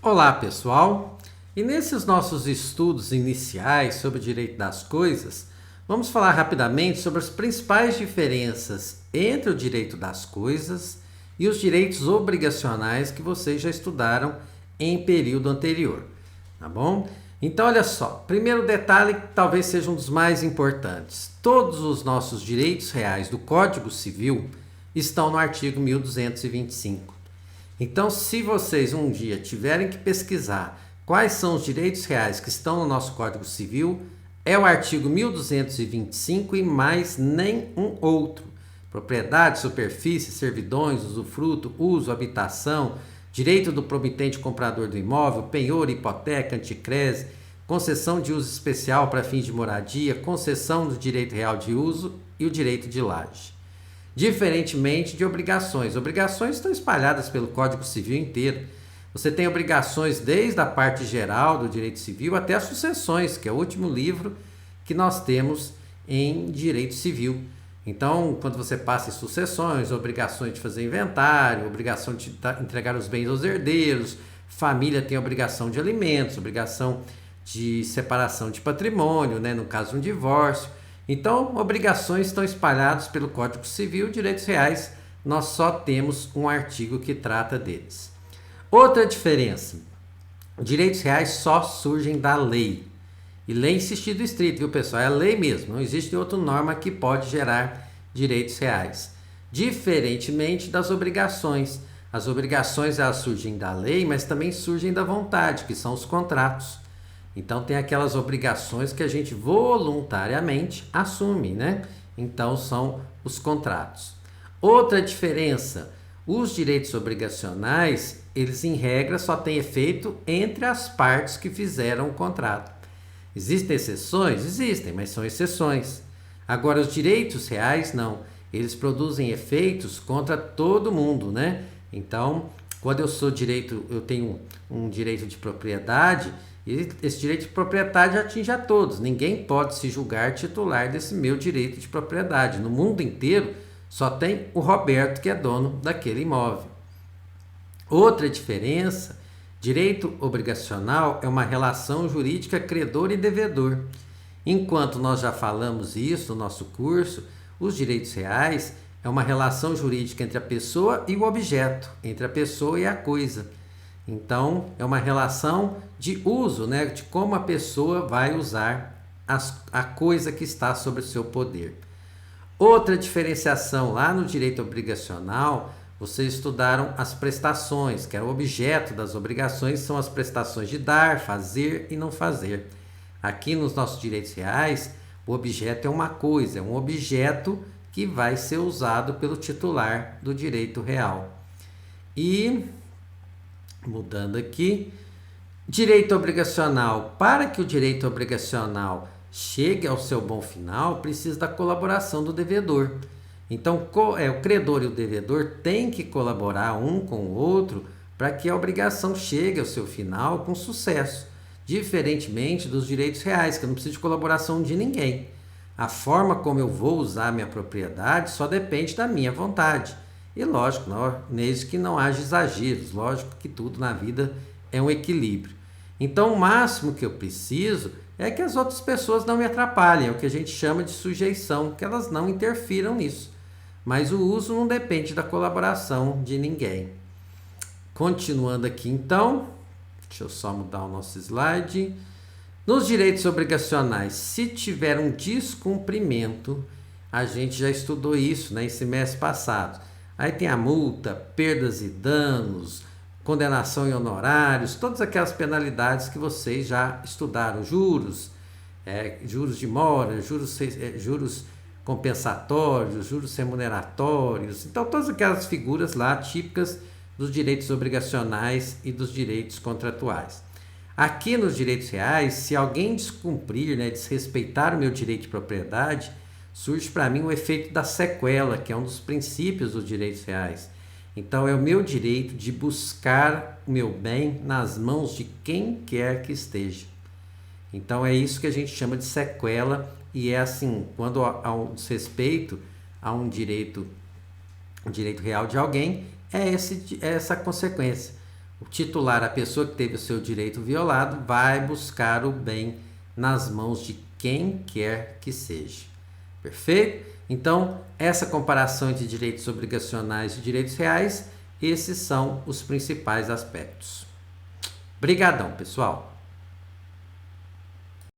Olá, pessoal! E nesses nossos estudos iniciais sobre o direito das coisas, vamos falar rapidamente sobre as principais diferenças entre o direito das coisas e os direitos obrigacionais que vocês já estudaram em período anterior, tá bom? Então, olha só, primeiro detalhe que talvez seja um dos mais importantes. Todos os nossos direitos reais do Código Civil estão no artigo 1225. Então, se vocês um dia tiverem que pesquisar quais são os direitos reais que estão no nosso Código Civil, é o artigo 1225 e mais nenhum outro. Propriedade, superfície, servidões, usufruto, uso, habitação, direito do promitente comprador do imóvel, penhor, hipoteca, anticrese, concessão de uso especial para fins de moradia, concessão do direito real de uso e o direito de laje. Diferentemente de obrigações. Obrigações estão espalhadas pelo Código Civil inteiro. Você tem obrigações desde a parte geral do direito civil até as sucessões, que é o último livro que nós temos em direito civil. Então, quando você passa em sucessões, obrigações de fazer inventário, obrigação de entregar os bens aos herdeiros, família tem obrigação de alimentos, obrigação de separação de patrimônio, né, no caso de um divórcio. Então, obrigações estão espalhadas pelo Código Civil, direitos reais, nós só temos um artigo que trata deles. Outra diferença, direitos reais só surgem da lei. E lei em sentido estrito, viu, pessoal? É a lei mesmo, não existe outra norma que pode gerar direitos reais. Diferentemente das obrigações. As obrigações elas surgem da lei, mas também surgem da vontade, que são os contratos. Então tem aquelas obrigações que a gente voluntariamente assume, né? Então são os contratos. Outra diferença, os direitos obrigacionais, eles em regra só têm efeito entre as partes que fizeram o contrato. Existem exceções? Existem, mas são exceções. Agora os direitos reais não, eles produzem efeitos contra todo mundo, né? Então, quando eu tenho um direito de propriedade, e esse direito de propriedade atinge a todos. Ninguém pode se julgar titular desse meu direito de propriedade. No mundo inteiro, só tem o Roberto que é dono daquele imóvel. Outra diferença, direito obrigacional é uma relação jurídica credor e devedor. Enquanto nós já falamos isso no nosso curso, os direitos reais é uma relação jurídica entre a pessoa e o objeto, entre a pessoa e a coisa. Então, é uma relação de uso, né? De como a pessoa vai usar a coisa que está sob o seu poder. Outra diferenciação lá no direito obrigacional, vocês estudaram as prestações, que é o objeto das obrigações, são as prestações de dar, fazer e não fazer. Aqui nos nossos direitos reais, o objeto é uma coisa, é um objeto que vai ser usado pelo titular do direito real. E mudando aqui, direito obrigacional. Para que o direito obrigacional chegue ao seu bom final, precisa da colaboração do devedor. Então, o credor e o devedor têm que colaborar um com o outro para que a obrigação chegue ao seu final com sucesso, diferentemente dos direitos reais, que eu não preciso de colaboração de ninguém. A forma como eu vou usar minha propriedade só depende da minha vontade. E lógico, desde que não haja exageros, lógico que tudo na vida é um equilíbrio. Então o máximo que eu preciso é que as outras pessoas não me atrapalhem, é o que a gente chama de sujeição, que elas não interfiram nisso. Mas o uso não depende da colaboração de ninguém. Continuando aqui então, deixa eu só mudar o nosso slide. Nos direitos obrigacionais, se tiver um descumprimento, a gente já estudou isso, né, em semestre passado. Aí tem a multa, perdas e danos, condenação em honorários, todas aquelas penalidades que vocês já estudaram, juros, juros de mora, juros compensatórios, juros remuneratórios, então todas aquelas figuras lá típicas dos direitos obrigacionais e dos direitos contratuais. Aqui nos direitos reais, se alguém descumprir, né, desrespeitar o meu direito de propriedade, surge para mim o efeito da sequela, que é um dos princípios dos direitos reais. Então é o meu direito de buscar o meu bem nas mãos de quem quer que esteja. Então é isso que a gente chama de sequela, e é assim, quando há um desrespeito a um direito real de alguém, é essa consequência. O titular, a pessoa que teve o seu direito violado, vai buscar o bem nas mãos de quem quer que seja. Perfeito? Então, essa comparação entre direitos obrigacionais e direitos reais, esses são os principais aspectos. Brigadão, pessoal!